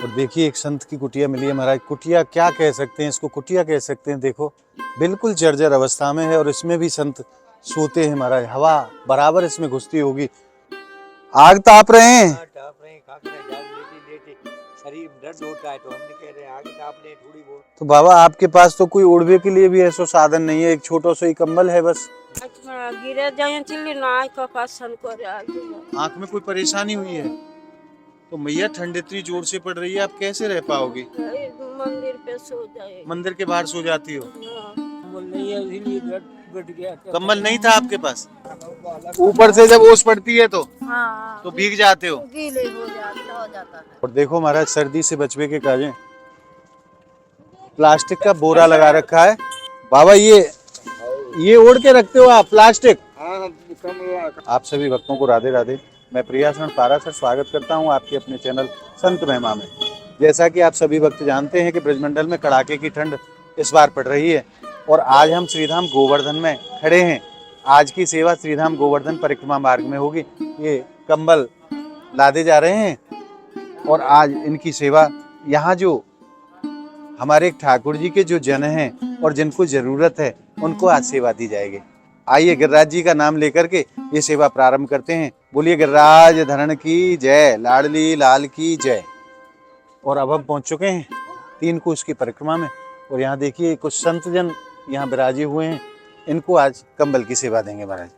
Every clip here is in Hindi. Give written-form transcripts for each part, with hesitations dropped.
और देखिए एक संत की कुटिया मिली है महाराज। कुटिया क्या कह सकते हैं इसको, कुटिया कह सकते हैं। देखो बिल्कुल जर्जर अवस्था में है और इसमें भी संत सोते हैं महाराज। हवा बराबर इसमें घुसती होगी। आग ताप रहे हैं। शरीर दर्द होता है तो हमने कह रहे हैं आग ताप ले थोड़ी बहुत। तो बाबा आपके पास तो कोई ओढ़वे के लिए भी ऐसा साधन नहीं है, एक छोटा सा ही कंबल है बस। गिरे जाए चिल्ली ना आँख में कोई परेशानी हुई है तो मैया ठंड इतनी जोर से पड़ रही है, आप कैसे रह पाओगे? मंदिर पे सो जाए। मंदिर के बाहर सो जाती हो? कंबल नहीं है इसीलिए बैठ गया। कंबल नहीं था आपके पास? ऊपर से जब ओस पड़ती है तो हाँ, तो भीग जाते हो? गीले हो जाता है। और देखो महाराज सर्दी से बचने के काजे प्लास्टिक का बोरा लगा रखा है। बाबा ये ओढ़ के रखते हो आप प्लास्टिक? आप सभी भक्तों को राधे राधे। मैं प्रियाशरण पाराशर स्वागत करता हूं आपके अपने चैनल संत महिमा में। जैसा कि आप सभी भक्त जानते हैं कि ब्रजमंडल में कड़ाके की ठंड इस बार पड़ रही है और आज हम श्रीधाम गोवर्धन में खड़े हैं। आज की सेवा श्रीधाम गोवर्धन परिक्रमा मार्ग में होगी। ये कंबल लादे जा रहे हैं और आज इनकी सेवा यहाँ जो हमारे एक ठाकुर जी के जो जन हैं और जिनको जरूरत है उनको आज सेवा दी जाएगी। आइए गिरिराज जी का नाम लेकर के ये सेवा प्रारंभ करते हैं। बोलिए गिरिराज धरण की जय, लाडली लाल की जय। और अब हम पहुंच चुके हैं 3 कोस की परिक्रमा में और यहाँ देखिए कुछ संत जन यहाँ विराजे हुए हैं। इनको आज कंबल की सेवा देंगे महाराज।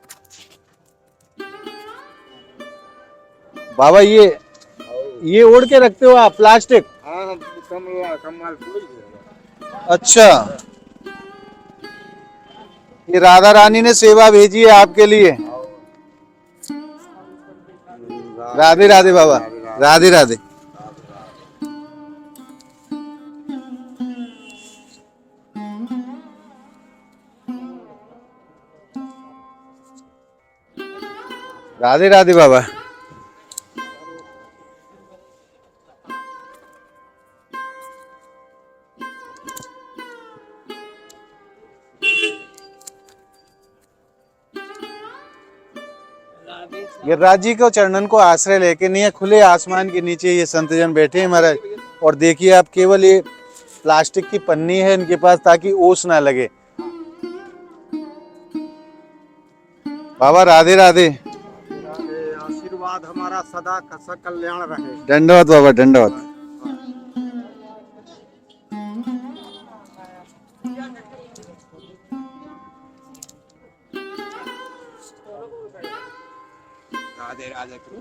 बाबा ये ओढ़ के रखते हो आप प्लास्टिक? अच्छा, ये राधा रानी ने सेवा भेजी है आपके लिए। राधे राधे बाबा, राधे राधे। राधे राधे बाबा। गिरिराज जी को चरणन को आश्रय लेके नहीं है, खुले आसमान के नीचे ये संत जन बैठे हैं महाराज। और देखिए आप केवल ये प्लास्टिक की पन्नी है इनके पास ताकि ओस ना लगे। बाबा राधे राधे। आशीर्वाद हमारा सदा कल्याण रहे। दंडवत बाबा दंडवत।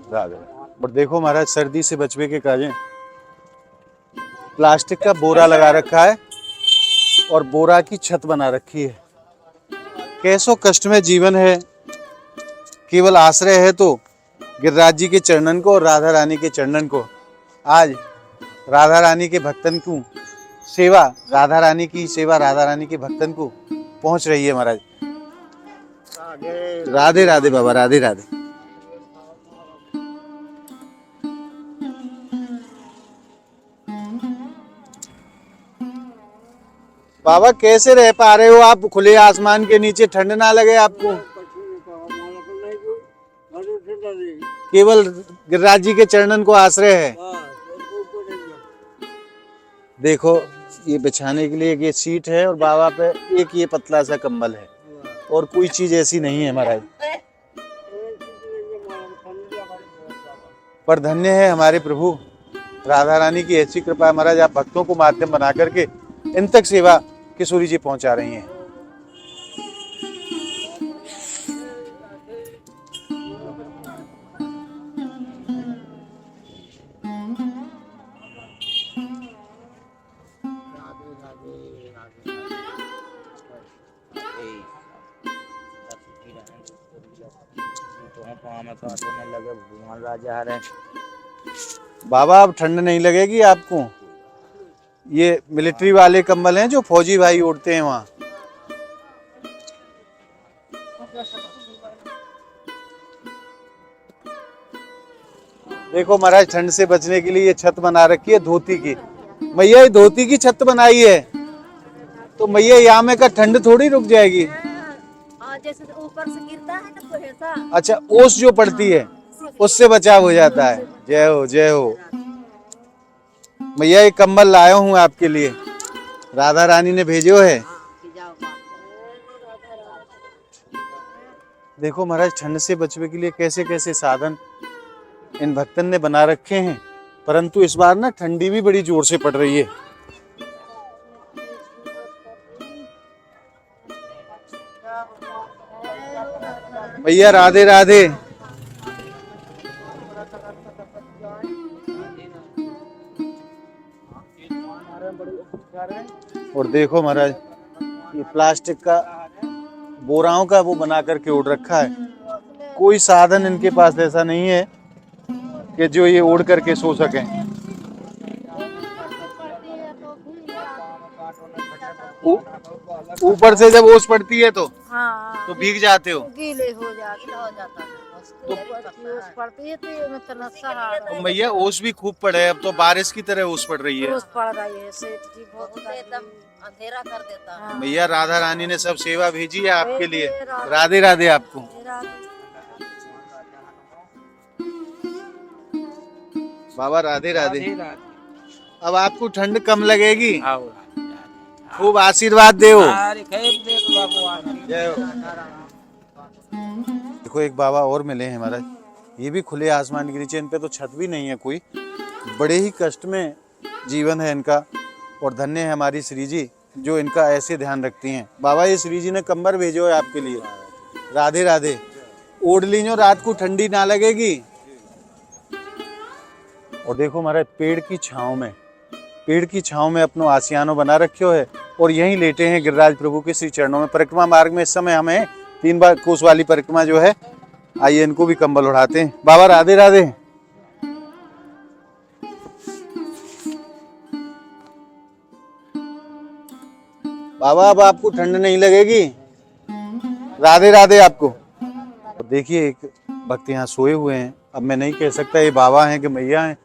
राधे। और देखो महाराज सर्दी से बचने के काजे प्लास्टिक का बोरा लगा रखा है और बोरा की छत बना रखी है। कैसो कष्ट में जीवन है, केवल आश्रय है तो गिरिराज जी के चरणन को और राधा रानी के चरणन को। आज राधा रानी के भक्तन को सेवा, राधा रानी की सेवा राधा रानी के भक्तन को पहुंच रही है महाराज। राधे राधे बाबा, राधे राधे। बाबा कैसे रह पा रहे हो आप खुले आसमान के नीचे, ठंड ना लगे आपको? केवल गिरिराज जी के चरणन को आश्रय है। देखो ये बिछाने के लिए एक ये सीट है और बाबा पे एक ये पतला सा कंबल है और कोई चीज ऐसी नहीं है महाराज। पर धन्य है हमारे प्रभु राधा रानी की ऐसी कृपा महाराज। आप भक्तों को माध्यम बना करके इन तक सेवा किशोरी जी पहुंचा रही हैं। बाबा अब ठंड नहीं लगेगी आपको। ये मिलिट्री वाले कंबल हैं जो फौजी भाई ओढ़ते हैं वहाँ। देखो महाराज ठंड से बचने के लिए ये छत बना रखी है धोती की। मैया ये धोती की छत बनाई है तो मैया यहाँ में का ठंड थोड़ी रुक जाएगी। जैसे ऊपर से गिरता है ना तो ऐसा। अच्छा ओस जो पड़ती है उससे बचाव हो जाता है। जय हो जय हो। मैया ये कंबल लाया हूँ आपके लिए, राधा रानी ने भेजो है। देखो महाराज ठंड से बचने के लिए कैसे कैसे साधन इन भक्तन ने बना रखे हैं, परंतु इस बार ना ठंडी भी बड़ी जोर से पड़ रही है। भैया राधे राधे। और देखो महाराज ये प्लास्टिक का बोराओं का वो बना करके उड़ रखा है। कोई साधन इनके पास ऐसा नहीं है कि जो ये उड़ करके सो सकें। ऊपर से जब ओस पड़ती है तो हाँ तो भीग जाते हो। गीले हो जाता है तो पड़ती है तो ये में तो सहारा तो भैया ओस भी खूब पड़े, अब तो बारिश की तरह ओस पड़ रही है। रोज पड़ रही है सेठ जी बहुत एकदम अंधेरा कर देता है। भैया राधा रानी ने सब सेवा भेजी है आपके लिए। राधे राधे आपको। बाबा राधे राधे। अब आपको ठंड कम लगेगी, खूब आशीर्वाद दे। जय हो। देखो एक बाबा और मिले हैं महाराज, ये भी खुले आसमान के नीचे, इन पे तो छत भी नहीं है कोई, बड़े ही कष्ट में जीवन है इनका। और धन्य है हमारी श्री जी जो इनका ऐसे ध्यान रखती हैं। बाबा ये श्री जी ने कंबल भेजो है आपके लिए। राधे राधे। ओढ़ लीजो, रात को ठंडी ना लगेगी। और देखो महाराज पेड़ की छांव में अपनो आसियानो बना रखियो है और यहीं लेटे हैं गिरिराज प्रभु के श्री चरणों में। परिक्रमा मार्ग में इस समय हमें 3 बार कोस वाली परिक्रमा जो है, आइए इनको भी कंबल उड़ाते हैं। बाबा राधे राधे। बाबा अब आपको ठंड नहीं लगेगी। राधे राधे आपको। तो देखिए एक भक्त यहाँ सोए हुए हैं। अब मैं नहीं कह सकता ये बाबा हैं कि मैया हैं।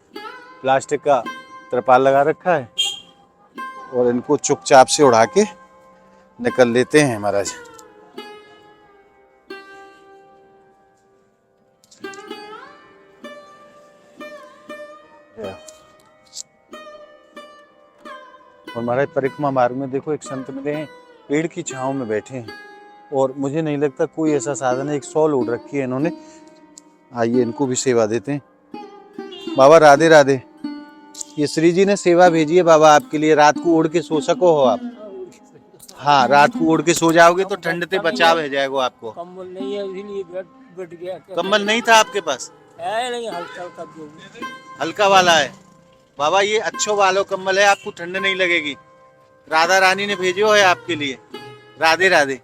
प्लास्टिक का त्रिपाल लगा रखा है और इनको चुपचाप से उड़ा के निकल लेते हैं महाराज। और महाराज परिक्रमा मार्ग में देखो एक संत मिले हैं, पेड़ की छांव में बैठे हैं और मुझे नहीं लगता कोई ऐसा साधन है। एक शॉल ओढ़ रखी है इन्होंने। आइए इनको भी सेवा देते हैं। बाबा राधे राधे। ये श्री जी ने सेवा भेजी है बाबा आपके लिए, रात को ओढ़ के सो सको हो आप। हाँ रात को ओढ़ के सो जाओगे तो ठंड से बचाव हो जाएगा आपको। कंबल नहीं है इसीलिए बैठ गया। कंबल नहीं था आपके पास? है नहीं, हल्का वाला है बाबा, ये अच्छो वालो कंबल है, आपको ठंड नहीं लगेगी। राधा रानी ने भेजो है आपके लिए। राधे राधे।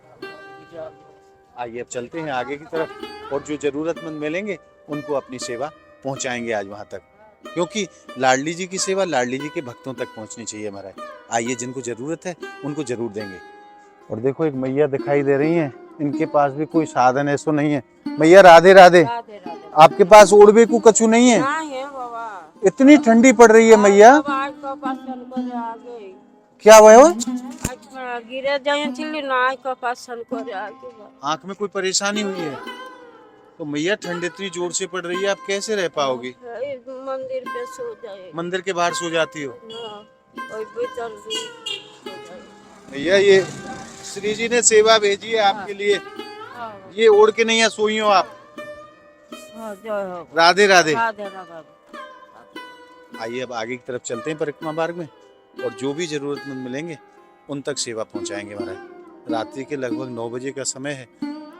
आइए अब चलते हैं आगे की तरफ और जो जरूरतमंद मिलेंगे उनको अपनी सेवा पहुंचाएंगे आज वहां तक, क्योंकि लाडली जी की सेवा लाडली जी के भक्तों तक पहुंचनी चाहिए महाराज। आइए जिनको जरूरत है उनको जरूर देंगे। और देखो एक मैया दिखाई दे रही हैं, इनके पास भी कोई साधन ऐसा नहीं है। मैया राधे राधे। आपके पास ओढ़वे को कछु नहीं है? इतनी ठंडी पड़ रही है मैया, क्या हुआ? आँख में कोई परेशानी हुई है? तो मैया ठंड इतनी जोर से पड़ रही है, आप कैसे रह पाओगी? मंदिर पे सो जाए। मंदिर के बाहर सो जाती हो? भैया ये श्री जी ने सेवा भेजी है आपके लिए, ये ओढ़ के नहीं है सोई हो आप। राधे राधे। आइए अब आगे की तरफ चलते हैं परिक्रमा मार्ग में और जो भी जरूरतमंद मिलेंगे उन तक सेवा पहुंचाएंगे महाराज। रात्रि के लगभग 9 बजे का समय है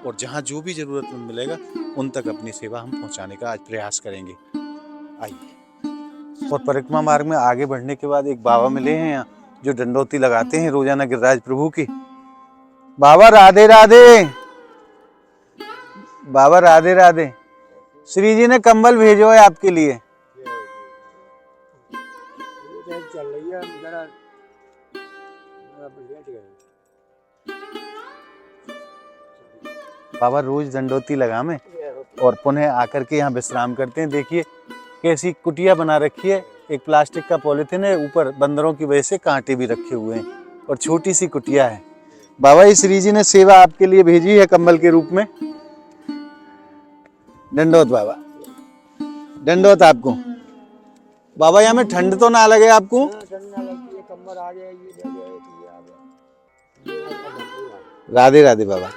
और जहां जो भी जरूरतमंद मिलेगा उन तक अपनी सेवा हम पहुंचाने का आज प्रयास करेंगे। आइए। और परिक्रमा मार्ग में आगे बढ़ने के बाद एक बाबा मिले हैं यहाँ जो दंडोती लगाते हैं रोजाना गिरिराज प्रभु की। बाबा राधे राधे। बाबा राधे राधे। श्री जी ने कंबल भेजो है आपके लिए। चल रही है जरा बाबा रोज दंडोती लगामे और पुनः आकर के यहाँ विश्राम करते हैं। देखिए कैसी कुटिया बना रखी है, एक प्लास्टिक का पॉलिथीन है, ऊपर बंदरों की वजह से कांटे भी रखे हुए हैं और छोटी सी कुटिया है। बाबा ये श्री जी ने सेवा आपके लिए भेजी है कंबल के रूप में। दंडोत बाबा, दंडोत आपको। बाबा यहाँ में ठंड तो ना लगे आपको? ठंड ना लगती है, कंबल आ जाए, ये ले जाए, ये आ जाए। राधे राधे बाबा।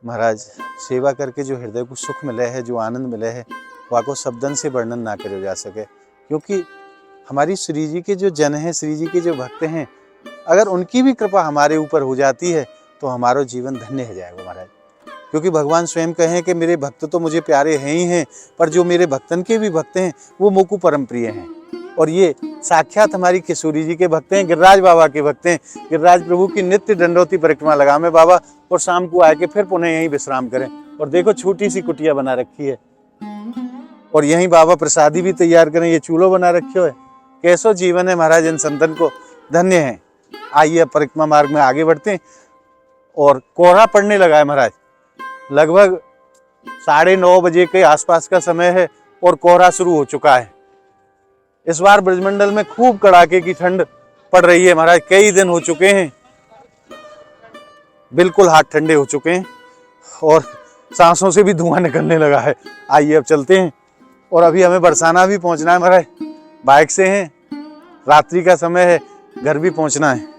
महाराज सेवा करके जो हृदय को सुख मिले है, जो आनंद मिले है, वाको शब्दन से वर्णन ना करे जा सके। क्योंकि हमारी श्री जी के जो जन हैं, श्री जी के जो भक्त हैं, अगर उनकी भी कृपा हमारे ऊपर हो जाती है तो हमारा जीवन धन्य हो जाएगा महाराज। क्योंकि भगवान स्वयं कहें कि मेरे भक्त तो मुझे प्यारे हैं ही हैं, पर जो मेरे भक्तन के भी भक्त हैं वो मोकु परम प्रिय हैं। और ये साक्षात हमारी किशोरी जी के भक्त हैं, गिरिराज बाबा के भक्त हैं। गिरिराज प्रभु की नित्य दंडोती परिक्रमा लगावे बाबा, और शाम को आके फिर पुनः यहीं विश्राम करें। और देखो छोटी सी कुटिया बना रखी है, और यहीं बाबा प्रसादी भी तैयार करें। ये चूल्हो बना रखे है। कैसो जीवन है महाराज इन संतन को, धन्य है। आइए अब परिक्रमा मार्ग में आगे बढ़ते हैं। और कोहरा पड़ने लगा है महाराज, लगभग 9:30 बजे के आसपास का समय है और कोहरा शुरू हो चुका है। इस बार ब्रजमंडल में खूब कड़ाके की ठंड पड़ रही है महाराज। कई दिन हो चुके हैं, बिल्कुल हाथ ठंडे हो चुके हैं और सांसों से भी धुआं निकलने लगा है। आइए अब चलते हैं। और अभी हमें बरसाना भी पहुंचना है महाराज, बाइक से हैं, रात्रि का समय है, घर भी पहुंचना है।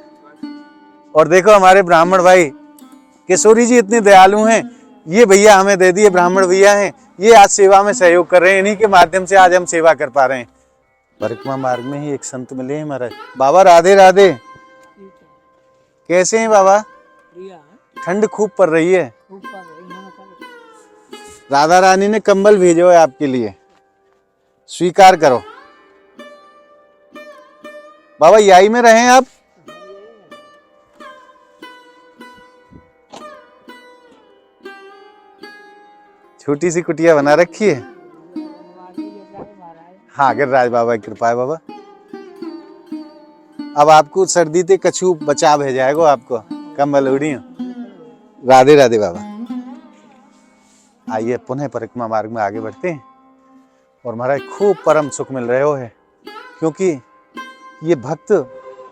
और देखो हमारे ब्राह्मण भाई किशोरी जी इतने दयालु हैं, ये भैया हमें दे दिए, ब्राह्मण भैया हैं, ये आज सेवा में सहयोग कर रहे हैं। इन्हीं के माध्यम से आज हम सेवा कर पा रहे हैं। परिक्रमा मार्ग में ही एक संत मिले हैं महाराज। बाबा राधे राधे। कैसे हैं बाबा? ठंड खूब पड़ रही है। राधा रानी ने कंबल भेजो है आपके लिए, स्वीकार करो। बाबा यही में रहें आप। छोटी सी कुटिया बना रखी है। हाँ गिरिराज बाबा की कृपा है बाबा। अब आपको सर्दी से कछु बचाव है जाएगा, आपको कंबल उड़ी। राधे राधे बाबा। आइए पुनः परिक्रमा मार्ग में आगे बढ़ते हैं। और महाराज खूब परम सुख मिल रहे हो है, क्योंकि ये भक्त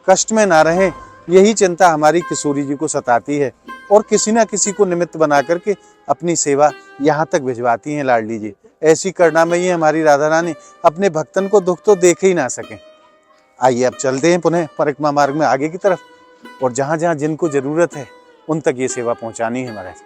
कष्ट में ना रहे, यही चिंता हमारी किशोरी जी को सताती है। और किसी ना किसी को निमित्त बना करके अपनी सेवा यहाँ तक भिजवाती हैं लाडली जी। ऐसी करुणामयी है हमारी राधा रानी, अपने भक्तन को दुख तो देख ही ना सके। आइए अब चलते हैं पुनः परिक्रमा मार्ग में आगे की तरफ, और जहाँ जहाँ जिनको जरूरत है उन तक ये सेवा पहुँचानी है महाराज।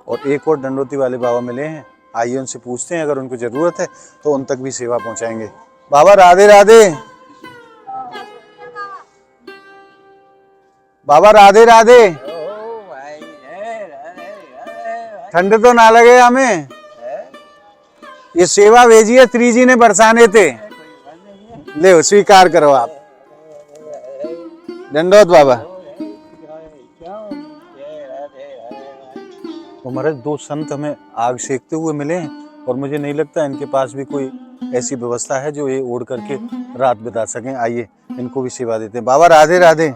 और एक और दंडोती वाले बाबा मिले हैं, आइए उनसे पूछते हैं, अगर उनको जरूरत है तो उन तक भी सेवा पहुंचाएंगे। बाबा राधे राधे। बाबा राधे राधे। ठंड तो ना लगे हमें, ये सेवा भेजी है श्री जी ने बरसाने थे, ले स्वीकार करो आप। दंडोत बाबा। तो महाराज 2 संत हमें आग सेकते हुए मिले हैं, और मुझे नहीं लगता इनके पास भी कोई ऐसी व्यवस्था है जो ये ओढ़ करके रात बिता सकें। आइए इनको भी सेवा देते हैं। बाबा राधे राधे।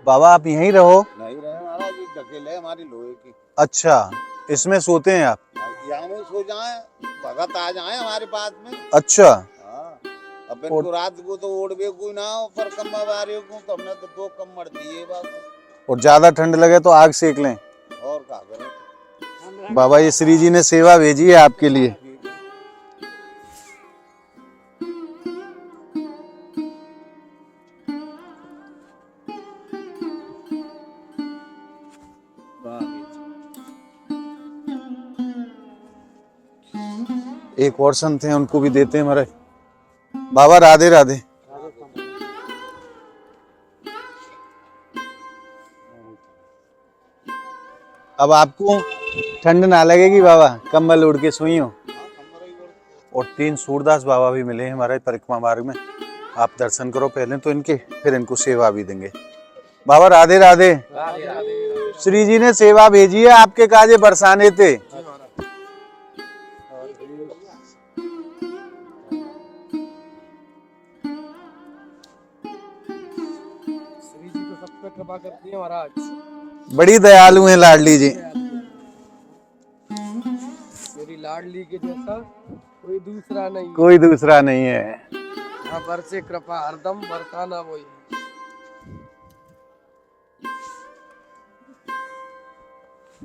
बाबा आप यहीं रहो? नहीं रहे महाराज, ये ढकेल है हमारी लोहे की। अच्छा, इसमें सोते हैं आप? यहाँ में सो जाए, भगत आ जाए हमारे पास में। अच्छा। हाँ, अब इनको रात को तो ओढ़ कोई ना हो, पर कम्मा बारे को तो हमने तो 2 कम्बल दिए बाबू। और ज्यादा ठंड लगे तो आग सेक लें। और क्या करें बाबा, ये श्री जी ने सेवा भेजी है आपके लिए। एक और संत हैं, उनको भी देते हैं महाराज। बाबा राधे राधे। अब आपको ठंड ना लगेगी बाबा, कंबल उड़ के सोई हो। और 3 सूरदास बाबा भी मिले हैं हमारे परिक्रमा मार्ग में, आप दर्शन करो पहले तो इनके, फिर इनको सेवा भी देंगे। बाबा राधे राधे। श्री जी ने सेवा भेजी है आपके काजे बरसाने थे। श्री जी को सब पे कृपा करती है महाराज। बड़ी दयालु हैं लाडली जी। मेरी लाडली के जैसा कोई दूसरा नहीं। कोई दूसरा नहीं है। हाँ, बरसे कृपा हरदम बरसाना वही।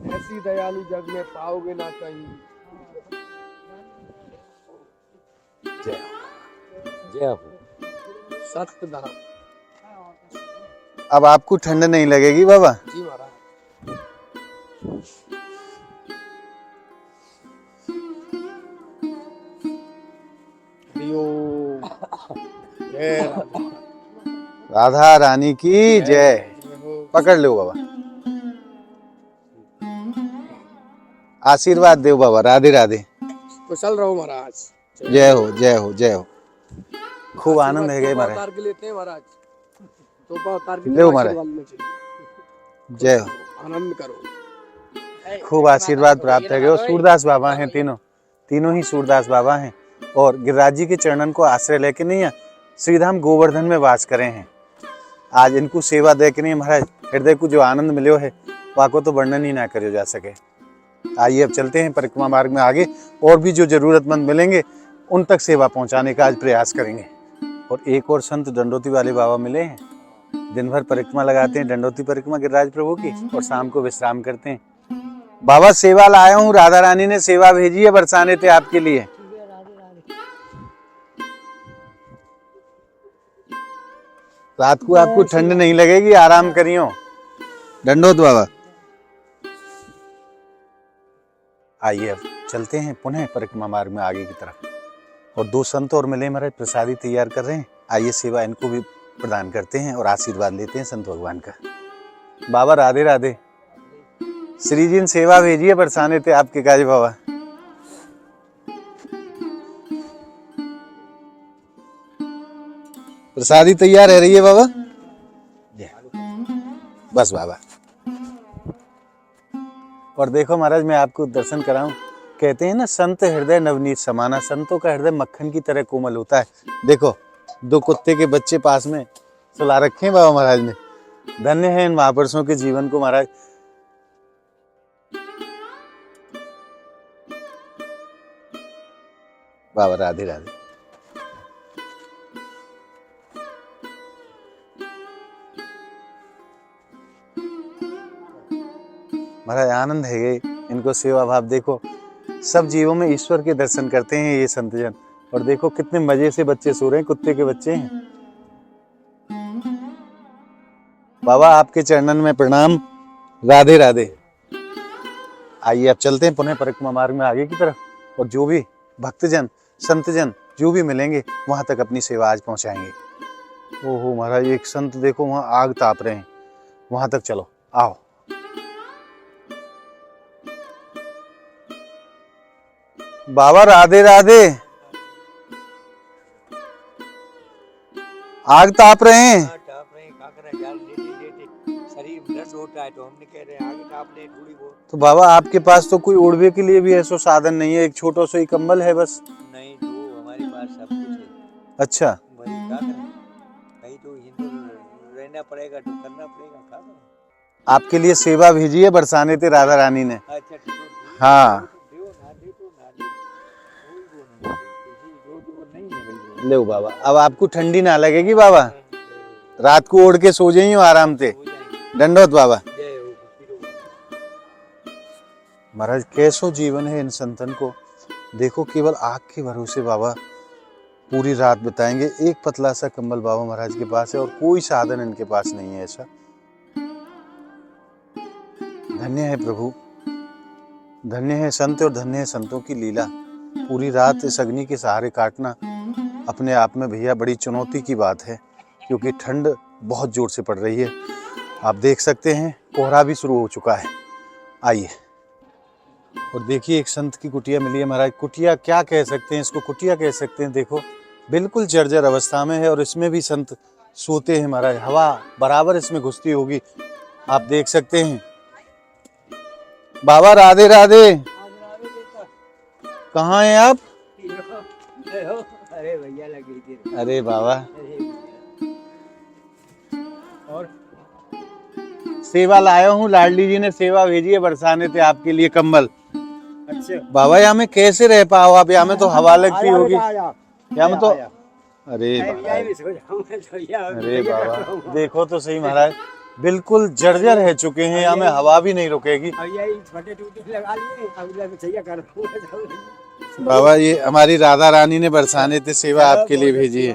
ऐसी दयालु जग में पाओगे ना कहीं। जय जय हो। सत्य धाम। अब आपको ठंड नहीं लगेगी बाबा? जी महाराज। जय राधे। राधा रानी की जय। पकड़ लो बाबा, आशीर्वाद दो बाबा। राधे राधे। कुशल रहो महाराज। जय हो जय हो जय हो। खूब आनंद है गए महाराज। उतार के लेते हैं महाराज। तोहफा उतार के ले महाराज। आशीर्वाद लेना चाहिए। जय हो। आनंद करो। खूब आशीर्वाद प्राप्त है गए। सूरदास बाबा हैं तीनों ही सूरदास बाबा हैं और गिरिराज जी के चरणन को आश्रय लेके नहीं है, श्रीधाम गोवर्धन में वास करे हैं। आज इनको सेवा दे के नहीं महाराज, हृदय को जो आनंद मिलो है वाको तो वर्णन ही ना करो जा सके। आइए अब चलते हैं परिक्रमा मार्ग में आगे, और भी जो जरूरतमंद मिलेंगे उन तक सेवा पहुंचाने का आज प्रयास करेंगे। और एक और संत दंडोती वाले बाबा मिले हैं, दिन भर परिक्रमा लगाते हैं, दंडोती परिक्रमा गिरिराज प्रभु की, और शाम को विश्राम करते हैं। बाबा सेवा लाया हूँ, राधा रानी ने सेवा भेजी है बरसाने थे आपके लिए। रात को आपको ठंड नहीं लगेगी, आराम करियो। दंडोत बाबा। आइए अब चलते हैं पुनः परिक्रमा मार्ग में आगे की तरफ। और दो संत और मिले महाराज, प्रसादी तैयार कर रहे हैं। आइए सेवा इनको भी प्रदान करते हैं और आशीर्वाद लेते हैं संत भगवान का। बाबा राधे राधे। श्री जी ने सेवा भेजी है बरसाने थे आपके काज बाबा। प्रसादी तैयार है रही है बाबा। बस बाबा। और देखो महाराज, मैं आपको दर्शन कराऊं। कहते हैं ना, संत हृदय नवनीत समाना। संतों का हृदय मक्खन की तरह कोमल होता है। देखो, दो कुत्ते के बच्चे पास में सुला रखे हैं बाबा महाराज ने। धन्य है इन महापुरुषों के जीवन को महाराज। बाबा राधे राधे। महाराज आनंद है ये, इनको सेवा भाव। देखो, सब जीवों में ईश्वर के दर्शन करते हैं ये संतजन। और देखो कितने मजे से बच्चे सो रहे हैं, कुत्ते के बच्चे हैं। बाबा आपके चरणन में प्रणाम। राधे राधे। आइए अब चलते हैं पुनः परिक्रमा मार्ग में आगे की तरफ। और जो भी भक्तजन संतजन जो भी मिलेंगे वहां तक अपनी सेवा आज पहुंचाएंगे। ओहो महाराज, एक संत देखो वहां आग ताप रहे हैं, वहां तक चलो, आओ। बाबा राधे राधे। आग ताप रहे हैं। टाप रहे हैं, क्या करें यार, लेटे शरीर दर्द होता है तो हमने कह रहे हैं आगे टाप ले थोड़ी बहुत। तो बाबा आपके पास तो कोई ओढ़वे के लिए भी ऐसा साधन नहीं है, एक छोटा सा ही कंबल है बस। नहीं, तो हमारे पास सब कुछ है। अच्छा, भाई क्या करें, कहीं तो हिंदू रहना पड़ेगा तो करना पड़ेगा, क्या करें। आपके लिए सेवा भेजी है बरसाने थे राधा रानी ने। अच्छा ठीक है। हाँ ले बाबा, अब आपको ठंडी ना लगेगी बाबा। रात को ओढ़ के सो जाइयो आराम से। दंडोत बाबा। महाराज कैसो जीवन है इन संतन को। देखो, केवल आग के भरोसे बाबा पूरी रात बिताएंगे। एक पतला सा कंबल बाबा महाराज के पास है और कोई साधन इनके पास नहीं है ऐसा। धन्य है प्रभु, धन्य है संत और धन्य है संतों की लीला। पूरी रात इस अग्नि के सहारे काटना अपने आप में भैया बड़ी चुनौती की बात है, क्योंकि ठंड बहुत जोर से पड़ रही है। आप देख सकते हैं कोहरा भी शुरू हो चुका है। आइए और देखिए, एक संत की कुटिया मिली है महाराज। कुटिया क्या कह सकते हैं इसको, कुटिया कह सकते हैं। देखो बिल्कुल जर्जर अवस्था में है और इसमें भी संत सोते हैं महाराज। हवा बराबर इसमें घुसती होगी, आप देख सकते हैं। बाबा राधे राधे। कहाँ हैं आप? अरे भैया लगी थी। अरे बाबा, और सेवा लाया हूँ, लाडली जी ने सेवा भेजी है, बरसाने थे आपके लिए कंबल। अच्छा बाबा यहाँ में कैसे रह पाओ आप? यहाँ में तो हवा लगती होगी, यहाँ में तो अरे अरे बाबा देखो तो सही महाराज, बिल्कुल जर्जर रह चुके हैं, यहाँ में हवा भी नहीं रुकेगी। बाबा ये हमारी राधा रानी ने बरसाने थे सेवा आपके लिए भेजी है।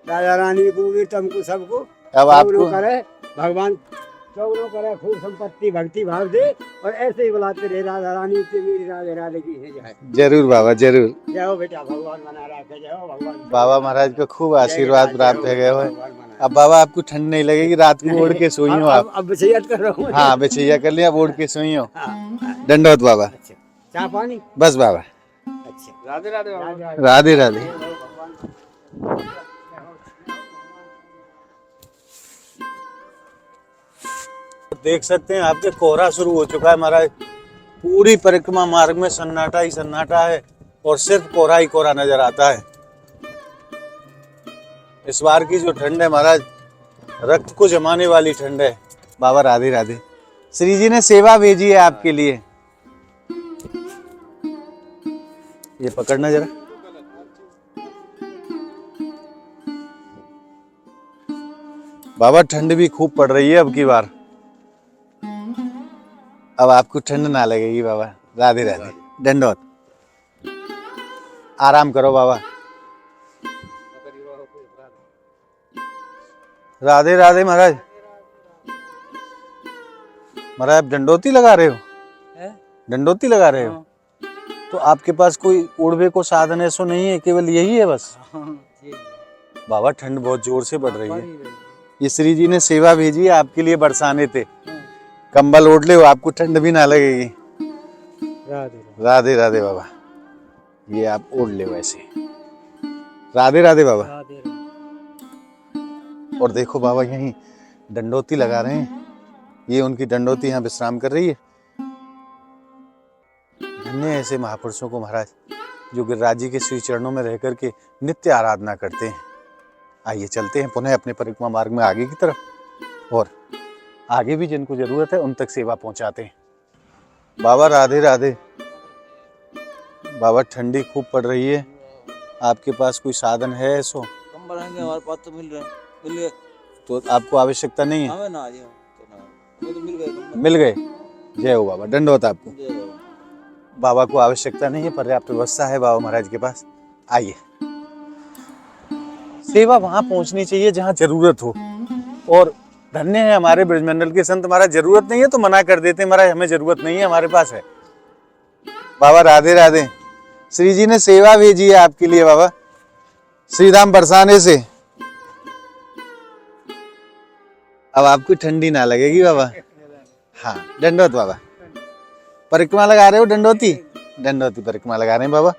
राजा रानी को भी तुमको सबको अब आपको करे भगवान चौगुनों करे, खूब संपत्ति भक्ति भाव दे, और ऐसे ही बुलाते रहे राधा रानी से मेरी राधे राधे की है जय। जरूर बाबा जरूर। जय हो बेटा, भगवान बना रखे, जय हो भगवान। बाबा महाराज को खूब आशीर्वाद प्राप्त है गए हो। अब बाबा आपको ठंड नहीं लगेगी, रात को ओढ़ के सोई हो आप। अब बचैयत कर रहा हूँ। हाँ बेचैया कर लिया, अब ओढ़ के सोई हो। दंडवत बाबा। अच्छा चाय पानी बस बाबा। अच्छा राधे राधे राधे राधे। देख सकते हैं आपके कोहरा शुरू हो चुका है महाराज, पूरी परिक्रमा मार्ग में सन्नाटा ही सन्नाटा है और सिर्फ कोहरा ही कोहरा नजर आता है। इस बार की जो ठंड है महाराज, रक्त को जमाने वाली ठंड है। बाबा राधे राधे। श्री जी ने सेवा भेजी है आपके लिए, ये पकड़ना जरा। बाबा ठंड भी खूब पड़ रही है अब की बार, अब आपको ठंड ना लगेगी बाबा। राधे राधे। दंडवत। आराम करो बाबा। राधे राधे महाराज। महाराज आप डंडोती लगा रहे हो? डंडोती लगा रहे हो? तो आपके पास कोई उड़वे को साधन ऐसा नहीं है, केवल यही है बस? बाबा ठंड बहुत जोर से बढ़ रही है। ये श्री जी ने सेवा भेजी है आपके लिए, बरसाने थे, कंबल ओढ़ ले, आपको ठंड भी ना लगेगी। राधे राधे बाबा। ये आप ओढ़ ले वैसे। राधे राधे बाबा। और देखो बाबा यहीं डंडोती लगा रहे हैं, ये उनकी डंडोती यहाँ विश्राम कर रही है। धन्य ऐसे महापुरुषों को महाराज, जो गिरिराज जी के श्री चरणों में रह करके नित्य आराधना करते हैं। आइए चलते हैं पुनः अपने परिक्रमा मार्ग में आगे की तरफ, और आगे भी जिनको जरूरत है उन तक सेवा पहुंचाते हैं। बाबा राधे राधे। बाबा ठंडी खूब पड़ रही है, आपके पास कोई साधन है ऐसो? कंबल आएंगे हमारे पास तो मिल गए तो आपको आवश्यकता नहीं है? हमें ना आए तो मिल गए। मिल गए। जय हो बाबा। दंडवत आपको। बाबा को आवश्यकता नहीं है, पर्याप्त व्यवस्था है बाबा महाराज के पास। आइए, सेवा वहां पहुंचनी चाहिए जहां जरूरत हो, और धन्य है हमारे ब्रजमंडल के संत महाराज। जरूरत नहीं है तो मना कर देते महाराज, हमें जरूरत नहीं है, हमारे पास है। बाबा राधे राधे। श्री जी ने सेवा भेजी है आपके लिए बाबा, श्रीधाम बरसाने से। अब आपको ठंडी ना लगेगी बाबा। हाँ दंडवत बाबा। परिक्रमा लगा रहे हो? डंडोती डंडोती परिक्रमा लगा रहे हैं बाबा,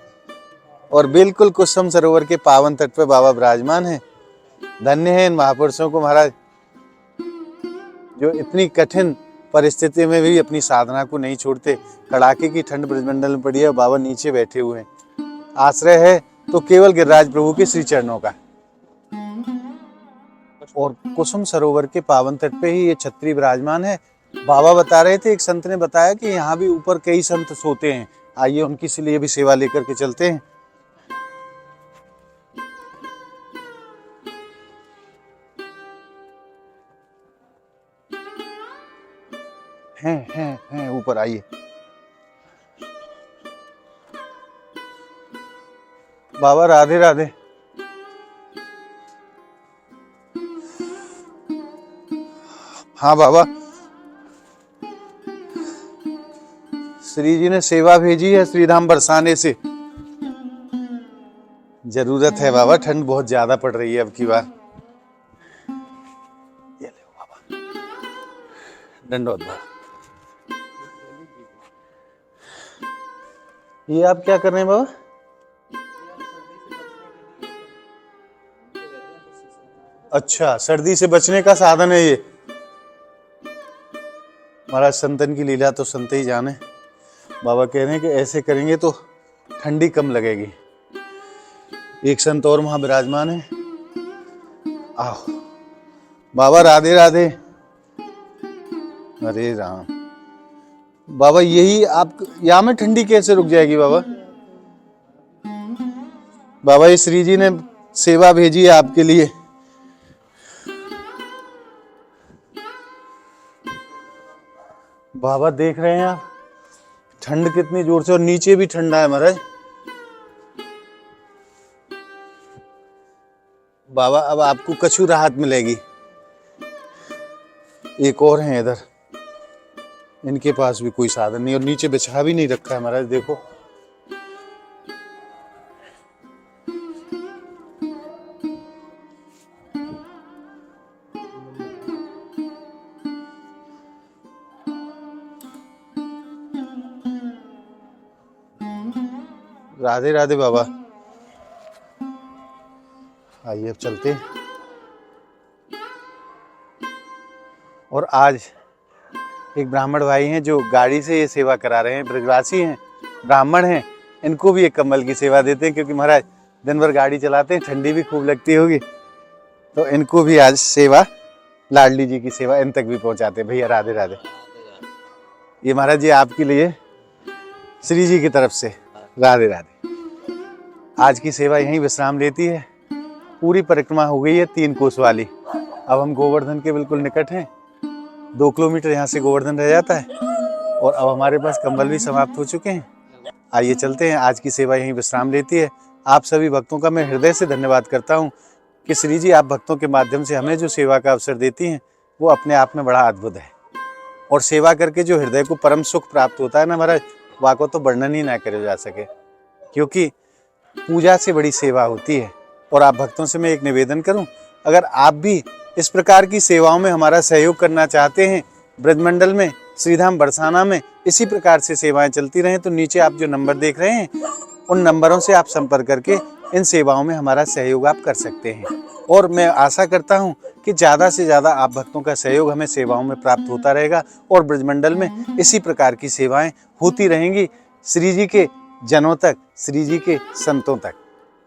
और बिल्कुल कुसुम सरोवर के पावन तट पे बाबा विराजमान है। धन्य है इन महापुरुषों को महाराज, जो इतनी कठिन परिस्थिति में भी अपनी साधना को नहीं छोड़ते। कड़ाके की ठंड ब्रजमंडल में पड़ी है, बाबा नीचे बैठे हुए हैं। आश्रय है तो केवल गिरिराज प्रभु के श्री चरणों का, और कुसुम सरोवर के पावन तट पे ही ये छत्री विराजमान है। बाबा बता रहे थे, एक संत ने बताया कि यहाँ भी ऊपर कई संत सोते हैं। आइए उनकी से लिए भी सेवा लेकर के चलते हैं। हैं ऊपर आइए। बाबा राधे राधे। हाँ बाबा, श्री जी ने सेवा भेजी है श्रीधाम बरसाने से। जरूरत है बाबा, ठंड बहुत ज्यादा पड़ रही है अब की बार। ये ले बाबा, दंडवत बाबा। ये आप क्या कर रहे हैं बाबा? अच्छा, सर्दी से बचने का साधन है ये। महाराज संतन की लीला तो संत ही जाने। बाबा कह रहे हैं कि ऐसे करेंगे तो ठंडी कम लगेगी। एक संत और वहां विराजमान है। आओ बाबा राधे राधे। अरे राम बाबा, यही आप यहाँ में ठंडी कैसे रुक जाएगी बाबा? बाबा ये श्री जी ने सेवा भेजी है आपके लिए। बाबा देख रहे हैं आप ठंड कितनी जोर से, और नीचे भी ठंडा है महाराज। बाबा अब आपको कछु राहत मिलेगी। एक और है इधर, इनके पास भी कोई साधन नहीं, और नीचे बिछा भी नहीं रखा है महाराज, देखो। राधे राधे बाबा। आइए अब चलते हैं। और आज एक ब्राह्मण भाई हैं जो गाड़ी से ये सेवा करा रहे हैं, ब्रजवासी हैं, ब्राह्मण हैं। इनको भी एक कंबल की सेवा देते हैं, क्योंकि महाराज दिन भर गाड़ी चलाते हैं, ठंडी भी खूब लगती होगी, तो इनको भी आज सेवा, लाडली जी की सेवा इन तक भी पहुंचाते हैं। भैया राधे राधे। ये महाराज जी आपके लिए श्री जी की तरफ से राधे राधे। आज की सेवा यहीं विश्राम लेती है। पूरी परिक्रमा हो गई है 3 कोस वाली। अब हम गोवर्धन के बिल्कुल निकट हैं, 2 किलोमीटर यहाँ से गोवर्धन रह जाता है, और अब हमारे पास कंबल भी समाप्त हो चुके हैं। आइए चलते हैं। आज की सेवा यहीं विश्राम लेती है। आप सभी भक्तों का मैं हृदय से धन्यवाद करता हूँ कि श्री जी आप भक्तों के माध्यम से हमें जो सेवा का अवसर देती हैं वो अपने आप में बड़ा अद्भुत है। और सेवा करके जो हृदय को परम सुख प्राप्त होता है ना महाराज, वहाँ को तो वर्णन ही ना करे जा सके, क्योंकि पूजा से बड़ी सेवा होती है। और आप भक्तों से मैं एक निवेदन करूं, अगर आप भी इस प्रकार की सेवाओं में हमारा सहयोग करना चाहते हैं, ब्रजमंडल में, श्रीधाम बरसाना में इसी प्रकार से सेवाएं चलती रहें, तो नीचे आप जो नंबर देख रहे हैं उन नंबरों से आप संपर्क करके इन सेवाओं में हमारा सहयोग आप कर सकते हैं। और मैं आशा करता हूं कि ज़्यादा से ज़्यादा आप भक्तों का सहयोग हमें सेवाओं में प्राप्त होता रहेगा, और ब्रजमंडल में इसी प्रकार की सेवाएं होती रहेंगी, श्री जी के जनों तक, श्री जी के संतों तक।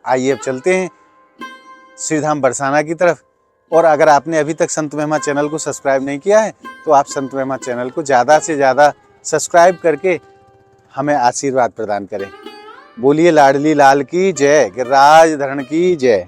आइए अब चलते हैं श्रीधाम बरसाना की तरफ। और अगर आपने अभी तक संत महिमा चैनल को सब्सक्राइब नहीं किया है, तो आप संत महिमा चैनल को ज़्यादा से ज़्यादा सब्सक्राइब करके हमें आशीर्वाद प्रदान करें। बोलिए लाडली लाल की जय, गिरिराज धरण की जय।